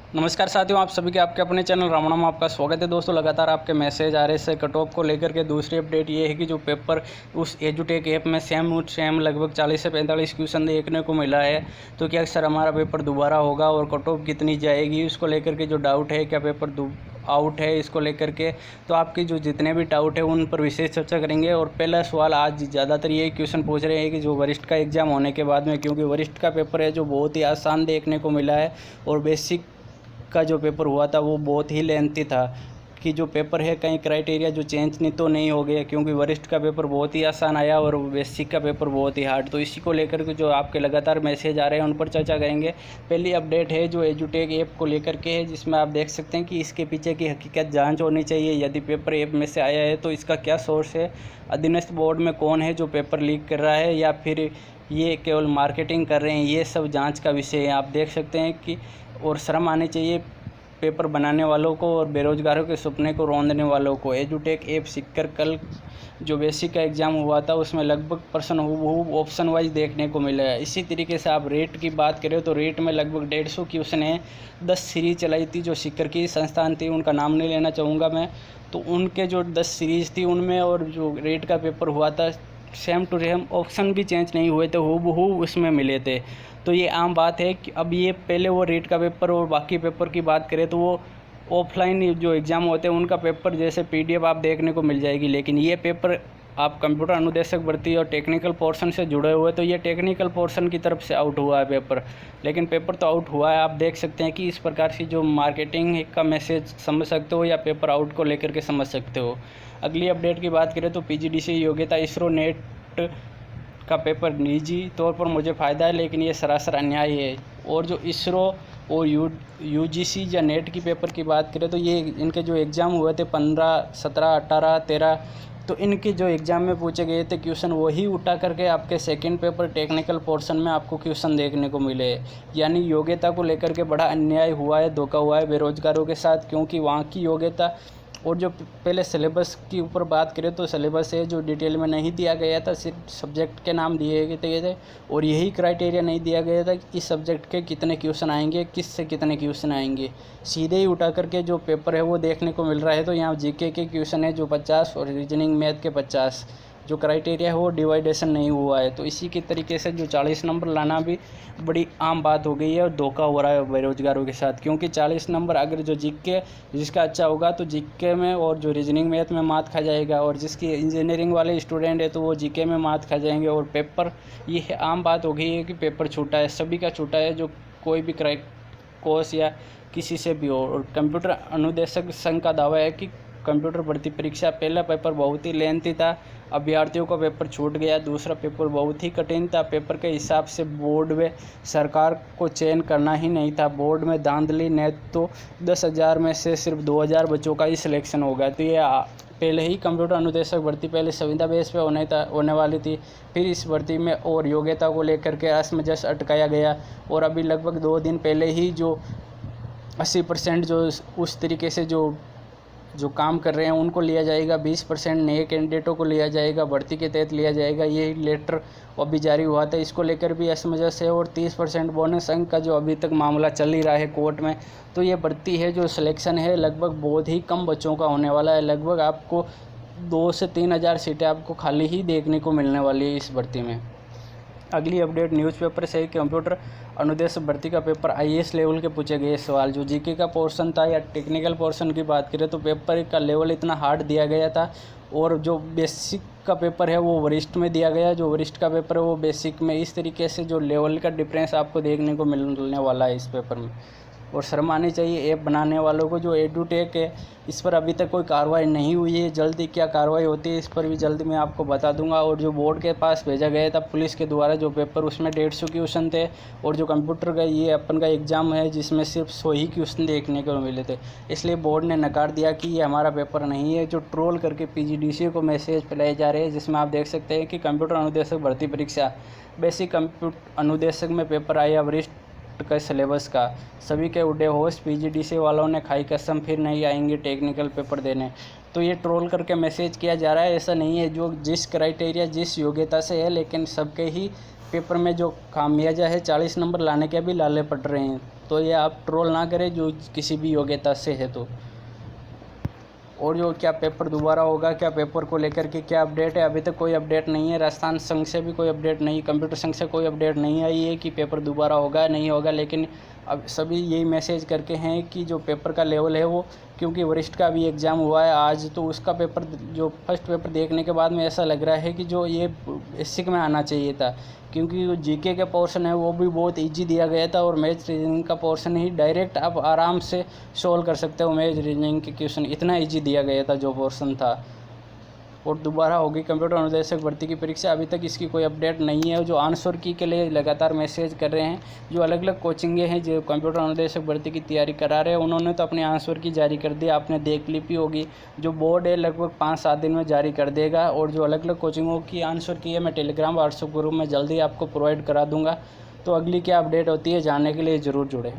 नमस्कार साथियों, आप सभी के आपके अपने चैनल रामणा में आपका स्वागत है। दोस्तों, लगातार आपके मैसेज आ रहे हैं कट ऑफ को लेकर के। दूसरी अपडेट ये है कि जो पेपर उस एजुटेक ऐप में सेम लगभग 40 से 45 क्वेश्चन देखने को मिला है। तो क्या सर हमारा पेपर दोबारा होगा और कट ऑफ कितनी जाएगी, उसको लेकर के जो डाउट है, क्या पेपर आउट है, इसको लेकर के तो आपकी जो जितने भी डाउट है उन पर विशेष चर्चा करेंगे। और पहला सवाल, आज ज़्यादातर यही क्वेश्चन पूछ रहे हैं कि जो वरिष्ठ का एग्ज़ाम होने के बाद में, क्योंकि वरिष्ठ का पेपर है जो बहुत ही आसान देखने को मिला है और बेसिक का जो पेपर हुआ था वो बहुत ही लेंथी था कि जो पेपर है कहीं क्राइटेरिया जो चेंज नहीं हो गया, क्योंकि वरिष्ठ का पेपर बहुत ही आसान आया और बेसिक का पेपर बहुत ही हार्ड। तो इसी को लेकर के जो आपके लगातार मैसेज आ रहे हैं उन पर चर्चा करेंगे। पहली अपडेट है जो एजुटेक ऐप को लेकर के है, जिसमें आप देख सकते हैं कि इसके पीछे की हकीकत जांच होनी चाहिए। यदि पेपर ऐप में से आया है तो इसका क्या सोर्स है, अधीनस्थ बोर्ड में कौन है जो पेपर लीक कर रहा है, या फिर ये केवल मार्केटिंग कर रहे हैं, ये सब जांच का विषय है। आप देख सकते हैं कि और शर्म आनी चाहिए पेपर बनाने वालों को और बेरोजगारों के सपने को रौंदने वालों को। एजुटेक ऐप सीखकर कल जो बेसिक का एग्ज़ाम हुआ था उसमें लगभग पर्सन ऑप्शन वाइज देखने को मिला है। इसी तरीके से आप रेट की बात करें तो रेट में लगभग 150 क्वेश्चन है। 10 सीरीज चलाई थी जो सीकर की संस्थान थी, उनका नाम नहीं लेना चाहूँगा मैं, तो उनके जो 10 सीरीज थी उनमें, और जो रेट का पेपर हुआ था सेम टू सेम, ऑप्शन भी चेंज नहीं हुए थे, हूबहू उसमें मिले थे। तो ये आम बात है कि अब ये पहले वो रेट का पेपर और बाकी पेपर की बात करें तो वो ऑफलाइन जो एग्ज़ाम होते हैं उनका पेपर जैसे PDF आप देखने को मिल जाएगी, लेकिन ये पेपर आप कंप्यूटर अनुदेशक भर्ती और टेक्निकल पोर्शन से जुड़े हुए, तो ये टेक्निकल पोर्शन की तरफ से आउट हुआ है पेपर। लेकिन पेपर तो आउट हुआ है। आप देख सकते हैं कि इस प्रकार से जो मार्केटिंग का मैसेज समझ सकते हो या पेपर आउट को लेकर के समझ सकते हो। अगली अपडेट की बात करें तो PGDCE योग्यता इसरो नेट का पेपर निजी तौर पर मुझे फ़ायदा है, लेकिन ये सरासर अन्याय है। और जो इसरो और UGC या नेट की पेपर की बात करें तो ये इनके जो एग्ज़ाम हुए थे 15, 17, 18, 13, तो इनके जो एग्ज़ाम में पूछे गए थे क्वेश्चन वही उठा करके आपके सेकंड पेपर टेक्निकल पोर्शन में आपको क्वेश्चन देखने को मिले। यानी योग्यता को लेकर के बड़ा अन्याय हुआ है, धोखा हुआ है बेरोजगारों के साथ, क्योंकि वहाँ की योग्यता और जो पहले सिलेबस के ऊपर बात करें तो सिलेबस है जो डिटेल में नहीं दिया गया था, सिर्फ सब्जेक्ट के नाम दिए गए थे और यही क्राइटेरिया नहीं दिया गया था कि इस सब्जेक्ट के कितने क्वेश्चन आएंगे, किस से कितने क्वेश्चन आएंगे। सीधे ही उठा करके जो पेपर है वो देखने को मिल रहा है। तो यहाँ GK के क्वेश्चन है जो 50 और रीजनिंग मैथ के 50, जो क्राइटेरिया है वो डिवाइडेशन नहीं हुआ है। तो इसी के तरीके से जो 40 नंबर लाना भी बड़ी आम बात हो गई है और धोखा हो रहा है बेरोजगारों के साथ, क्योंकि 40 नंबर अगर जो GK जिसका अच्छा होगा तो GK में और जो रीजनिंग मैथ में मात खा जाएगा, और जिसकी इंजीनियरिंग वाले स्टूडेंट है तो वो GK में मात खा जाएंगे। और पेपर ये आम बात हो गई है कि पेपर छूटा है, सभी का छूटा है, जो कोई भी कोर्स या किसी से भी हो। और कंप्यूटर अनुदेशक संघ का दावा है कि कंप्यूटर भर्ती परीक्षा पहला पेपर बहुत ही लेंथी था, अभ्यर्थियों का पेपर छूट गया। दूसरा पेपर बहुत ही कठिन था, पेपर के हिसाब से बोर्ड में सरकार को चयन करना ही नहीं था, बोर्ड में धांधली ने तो 10,000 में से सिर्फ 2,000 बच्चों का ही सिलेक्शन हो गया। तो ये पहले ही कंप्यूटर अनुदेशक भर्ती पहले संविदा बेस पे होने वाली थी, फिर इस भर्ती में और योग्यता को लेकर के असमंजस अटकाया गया। और अभी लगभग 2 दिन पहले ही जो 80% जो उस तरीके से जो काम कर रहे हैं उनको लिया जाएगा, 20% नए कैंडिडेटों को लिया जाएगा, भर्ती के तहत लिया जाएगा, ये लेटर अभी जारी हुआ था, इसको लेकर भी असमंजस है। और 30% बोनस अंक का जो अभी तक मामला चल ही रहा है कोर्ट में। तो ये भर्ती है जो सिलेक्शन है लगभग बहुत ही कम बच्चों का होने वाला है। लगभग आपको 2 से 3 हज़ार सीटें आपको खाली ही देखने को मिलने वाली है इस भर्ती में। अगली अपडेट न्यूज़पेपर से कंप्यूटर अनुदेशक भर्ती का पेपर IAS लेवल के पूछे गए सवाल। जो GK का पोर्शन था या टेक्निकल पोर्शन की बात करें तो पेपर का लेवल इतना हार्ड दिया गया था, और जो बेसिक का पेपर है वो वरिष्ठ में दिया गया, जो वरिष्ठ का पेपर है वो बेसिक में। इस तरीके से जो लेवल का डिफरेंस आपको देखने को मिलने वाला है इस पेपर में। और शर्म आनी चाहिए ऐप बनाने वालों को। जो एडुटेक है इस पर अभी तक कोई कार्रवाई नहीं हुई है, जल्दी क्या कार्रवाई होती है इस पर भी जल्द मैं आपको बता दूंगा। और जो बोर्ड के पास भेजा गया था पुलिस के द्वारा जो पेपर, उसमें 150 क्वेश्चन थे, और जो कंप्यूटर का ये अपन का एग्ज़ाम है जिसमें सिर्फ 100 ही क्वेश्चन देखने को मिले थे, इसलिए बोर्ड ने नकार दिया कि ये हमारा पेपर नहीं है। जो ट्रोल करके PGDCE को मैसेज फैलाए जा रहे हैं, जिसमें आप देख सकते हैं कि कंप्यूटर अनुदेशक भर्ती परीक्षा बेसिक कंप्यूटर अनुदेशक में पेपर आया वरिष्ठ का सिलेबस का, सभी के उड़े होश, PGDCE वालों ने खाई कसम फिर नहीं आएंगे टेक्निकल पेपर देने। तो ये ट्रोल करके मैसेज किया जा रहा है, ऐसा नहीं है। जो जिस क्राइटेरिया जिस योग्यता से है, लेकिन सबके ही पेपर में जो खामियाजा है 40 नंबर लाने के भी लाले पड़ रहे हैं। तो ये आप ट्रोल ना करें जो किसी भी योग्यता से है तो। और जो क्या पेपर दोबारा होगा, क्या पेपर को लेकर के क्या अपडेट है, अभी तक कोई अपडेट नहीं है। राजस्थान संघ से भी कोई अपडेट नहीं, कंप्यूटर संघ से कोई अपडेट नहीं आई है कि पेपर दोबारा होगा नहीं होगा। लेकिन अब सभी यही मैसेज करके हैं कि जो पेपर का लेवल है वो, क्योंकि वरिष्ठ का भी एग्ज़ाम हुआ है आज, तो उसका पेपर जो फर्स्ट पेपर देखने के बाद में ऐसा लग रहा है कि जो ये बेसिक में आना चाहिए था, क्योंकि जो जीके का पोर्शन है वो भी बहुत इजी दिया गया था और मैथ रीजनिंग का पोर्शन ही डायरेक्ट आप आराम से सोल्व कर सकते हो। मैथ रीजनिंग के क्वेश्चन इतना इजी दिया गया था जो पोर्शन था। और दोबारा होगी कंप्यूटर अनुदेशक भर्ती की परीक्षा, अभी तक इसकी कोई अपडेट नहीं है। जो आंसर की के लिए लगातार मैसेज कर रहे हैं, जो अलग अलग कोचिंगें हैं जो कंप्यूटर अनुदेशक भर्ती की तैयारी करा रहे हैं, उन्होंने तो अपने आंसर की जारी कर दी, आपने देख ली भी होगी। जो बोर्ड है लगभग 5-7 दिन में जारी कर देगा। और जो अलग अलग कोचिंगों की आंसर की है मैं टेलीग्राम व्हाट्सएप ग्रुप में जल्दी आपको प्रोवाइड करा दूँगा। तो अगली क्या अपडेट होती है जानने के लिए ज़रूर जुड़ें।